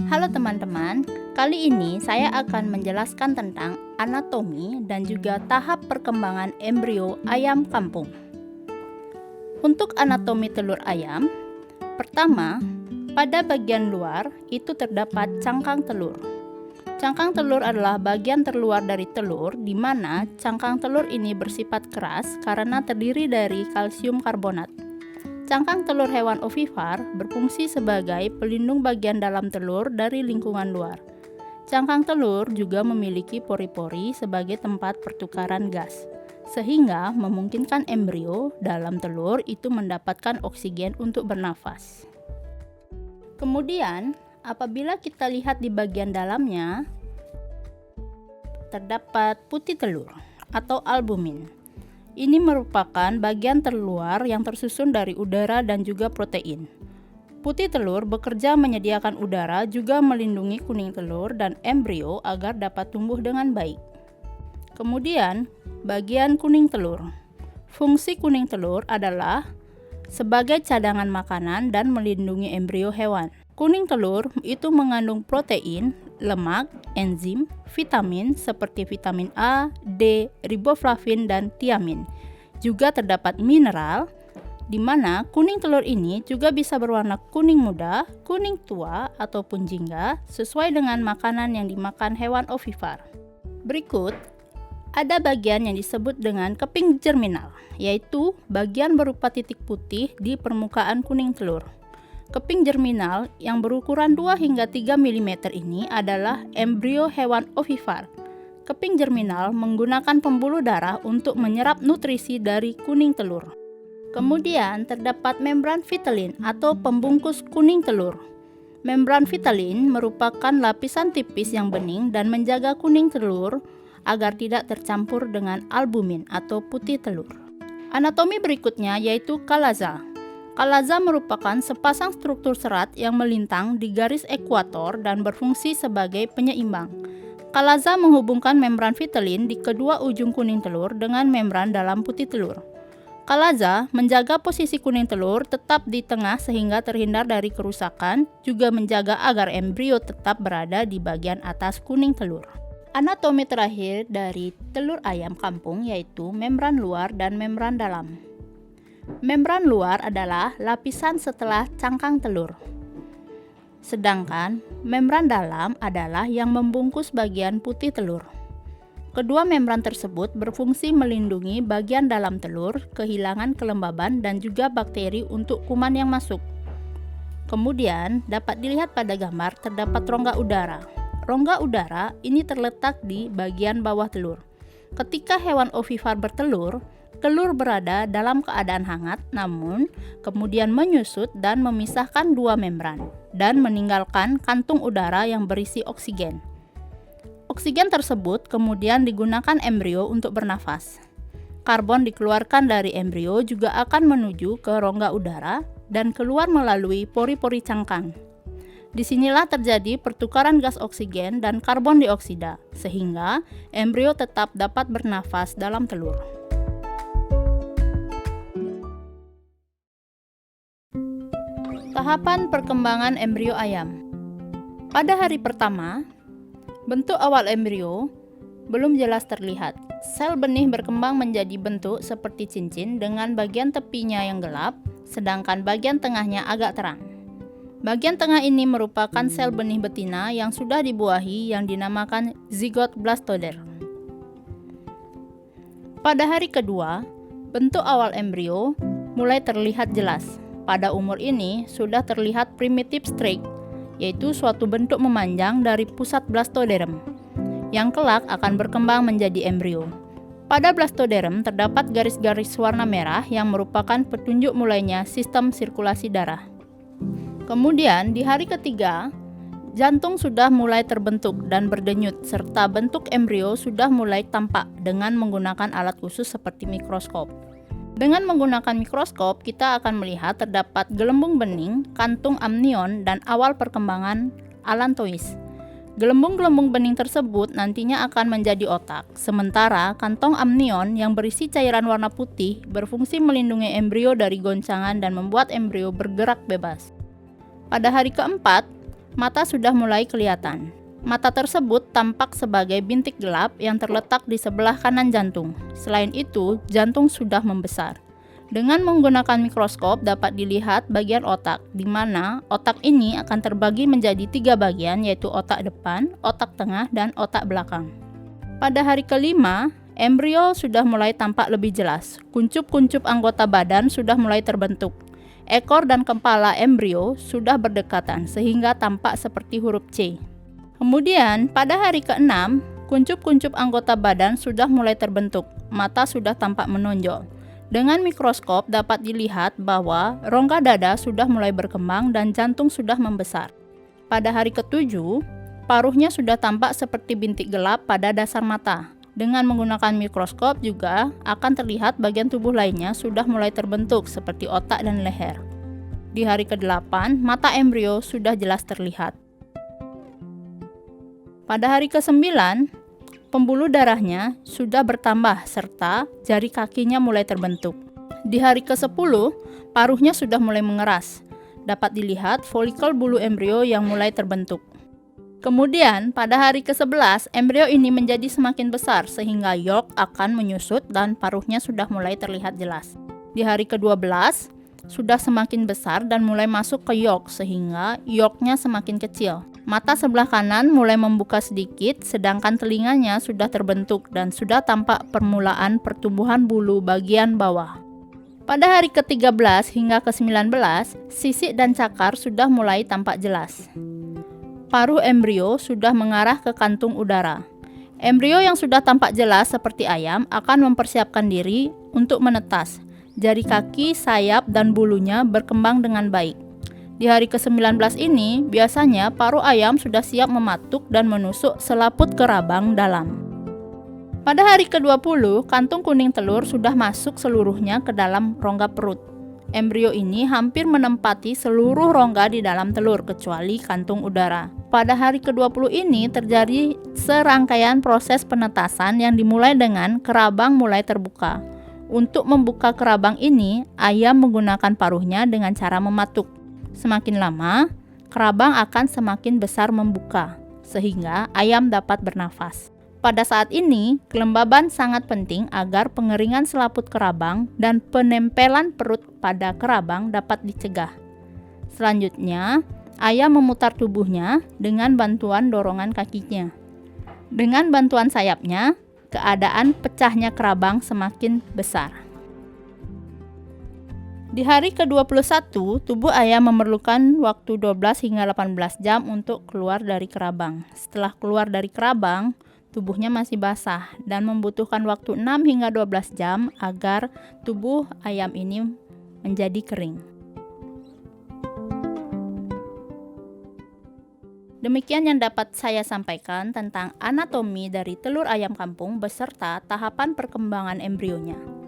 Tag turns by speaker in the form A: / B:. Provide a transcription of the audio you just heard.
A: Halo teman-teman, kali ini saya akan menjelaskan tentang anatomi dan juga tahap perkembangan embrio ayam kampung. Untuk anatomi telur ayam, pertama, pada bagian luar itu terdapat cangkang telur. Cangkang telur adalah bagian terluar dari telur di mana cangkang telur ini bersifat keras karena terdiri dari kalsium karbonat. Cangkang telur hewan ovipar berfungsi sebagai pelindung bagian dalam telur dari lingkungan luar. Cangkang telur juga memiliki pori-pori sebagai tempat pertukaran gas, sehingga memungkinkan embrio dalam telur itu mendapatkan oksigen untuk bernafas. Kemudian, apabila kita lihat di bagian dalamnya, terdapat putih telur atau albumin. Ini merupakan bagian terluar yang tersusun dari udara dan juga protein. Putih telur bekerja menyediakan udara juga melindungi kuning telur dan embrio agar dapat tumbuh dengan baik. Kemudian, bagian kuning telur. Fungsi kuning telur adalah sebagai cadangan makanan dan melindungi embrio hewan. Kuning telur itu mengandung protein, lemak, enzim, vitamin seperti vitamin A, D, riboflavin, dan tiamin. Juga terdapat mineral, di mana kuning telur ini juga bisa berwarna kuning muda, kuning tua, ataupun jingga sesuai dengan makanan yang dimakan hewan ovipar. Berikut, ada bagian yang disebut dengan keping germinal, yaitu bagian berupa titik putih di permukaan kuning telur. Keping germinal yang berukuran 2 hingga 3 mm ini adalah embrio hewan ovipar. Keping germinal menggunakan pembuluh darah untuk menyerap nutrisi dari kuning telur. Kemudian terdapat membran vitelin atau pembungkus kuning telur. Membran vitelin merupakan lapisan tipis yang bening dan menjaga kuning telur agar tidak tercampur dengan albumin atau putih telur. Anatomi berikutnya yaitu kalaza. Kalaza merupakan sepasang struktur serat yang melintang di garis ekuator dan berfungsi sebagai penyeimbang. Kalaza menghubungkan membran vitelin di kedua ujung kuning telur dengan membran dalam putih telur. Kalaza menjaga posisi kuning telur tetap di tengah sehingga terhindar dari kerusakan, juga menjaga agar embrio tetap berada di bagian atas kuning telur. Anatomi terakhir dari telur ayam kampung yaitu membran luar dan membran dalam. Membran luar adalah lapisan setelah cangkang telur. Sedangkan membran dalam adalah yang membungkus bagian putih telur. Kedua membran tersebut berfungsi melindungi bagian dalam telur, kehilangan kelembaban dan juga bakteri untuk kuman yang masuk. Kemudian dapat dilihat pada gambar terdapat rongga udara. Rongga udara ini terletak di bagian bawah telur. Ketika hewan ovipar bertelur, telur berada dalam keadaan hangat, namun kemudian menyusut dan memisahkan dua membran dan meninggalkan kantung udara yang berisi oksigen. Oksigen tersebut kemudian digunakan embrio untuk bernafas. Karbon dikeluarkan dari embrio juga akan menuju ke rongga udara dan keluar melalui pori-pori cangkang. Disinilah terjadi pertukaran gas oksigen dan karbon dioksida, sehingga embrio tetap dapat bernafas dalam telur. Tahapan perkembangan embrio ayam. Pada hari pertama, bentuk awal embrio belum jelas terlihat. Sel benih berkembang menjadi bentuk seperti cincin dengan bagian tepinya yang gelap, sedangkan bagian tengahnya agak terang. Bagian tengah ini merupakan sel benih betina yang sudah dibuahi yang dinamakan zigot blastoder. Pada hari kedua, bentuk awal embrio mulai terlihat jelas. Pada umur ini sudah terlihat primitive streak, yaitu suatu bentuk memanjang dari pusat blastoderm, yang kelak akan berkembang menjadi embrio. Pada blastoderm terdapat garis-garis warna merah yang merupakan petunjuk mulainya sistem sirkulasi darah. Kemudian di hari ketiga, jantung sudah mulai terbentuk dan berdenyut, serta bentuk embrio sudah mulai tampak dengan menggunakan alat khusus seperti mikroskop. Dengan menggunakan mikroskop, kita akan melihat terdapat gelembung bening, kantung amnion, dan awal perkembangan alantois. Gelembung-gelembung bening tersebut nantinya akan menjadi otak, sementara kantong amnion yang berisi cairan warna putih berfungsi melindungi embrio dari goncangan dan membuat embrio bergerak bebas. Pada hari keempat, mata sudah mulai kelihatan. Mata tersebut tampak sebagai bintik gelap yang terletak di sebelah kanan jantung. Selain itu, jantung sudah membesar. Dengan menggunakan mikroskop dapat dilihat bagian otak, di mana otak ini akan terbagi menjadi 3 bagian, yaitu otak depan, otak tengah, dan otak belakang. Pada hari kelima, embrio sudah mulai tampak lebih jelas. Kuncup-kuncup anggota badan sudah mulai terbentuk. Ekor dan kepala embrio sudah berdekatan sehingga tampak seperti huruf C. Kemudian, pada hari ke-6, kuncup-kuncup anggota badan sudah mulai terbentuk. Mata sudah tampak menonjol. Dengan mikroskop dapat dilihat bahwa rongga dada sudah mulai berkembang dan jantung sudah membesar. Pada hari ke-7, paruhnya sudah tampak seperti bintik gelap pada dasar mata. Dengan menggunakan mikroskop juga akan terlihat bagian tubuh lainnya sudah mulai terbentuk seperti otak dan leher. Di hari ke-8, mata embrio sudah jelas terlihat. Pada hari ke-9, pembuluh darahnya sudah bertambah serta jari kakinya mulai terbentuk. Di hari ke-10, paruhnya sudah mulai mengeras. Dapat dilihat folikel bulu embrio yang mulai terbentuk. Kemudian, pada hari ke-11, embrio ini menjadi semakin besar sehingga yolk akan menyusut dan paruhnya sudah mulai terlihat jelas. Di hari ke-12, sudah semakin besar dan mulai masuk ke yolk sehingga yolknya semakin kecil. Mata sebelah kanan mulai membuka sedikit, sedangkan telinganya sudah terbentuk dan sudah tampak permulaan pertumbuhan bulu bagian bawah. Pada hari ke-13 hingga ke-19, sisik dan cakar sudah mulai tampak jelas. Paruh embrio sudah mengarah ke kantung udara. Embrio yang sudah tampak jelas seperti ayam akan mempersiapkan diri untuk menetas. Jari kaki, sayap, dan bulunya berkembang dengan baik. Di hari ke-19 ini, biasanya paruh ayam sudah siap mematuk dan menusuk selaput kerabang dalam. Pada hari ke-20, kantung kuning telur sudah masuk seluruhnya ke dalam rongga perut. Embrio ini hampir menempati seluruh rongga di dalam telur kecuali kantung udara. Pada hari ke-20 ini terjadi serangkaian proses penetasan yang dimulai dengan kerabang mulai terbuka. Untuk membuka kerabang ini, ayam menggunakan paruhnya dengan cara mematuk. Semakin lama, kerabang akan semakin besar membuka, sehingga ayam dapat bernafas. Pada saat ini, kelembaban sangat penting agar pengeringan selaput kerabang dan penempelan perut pada kerabang dapat dicegah. Selanjutnya, ayam memutar tubuhnya dengan bantuan dorongan kakinya. Dengan bantuan sayapnya, keadaan pecahnya kerabang semakin besar. Di hari ke-21, tubuh ayam memerlukan waktu 12 hingga 18 jam untuk keluar dari kerabang. Setelah keluar dari kerabang, tubuhnya masih basah dan membutuhkan waktu 6 hingga 12 jam agar tubuh ayam ini menjadi kering. Demikian yang dapat saya sampaikan tentang anatomi dari telur ayam kampung beserta tahapan perkembangan embrionya.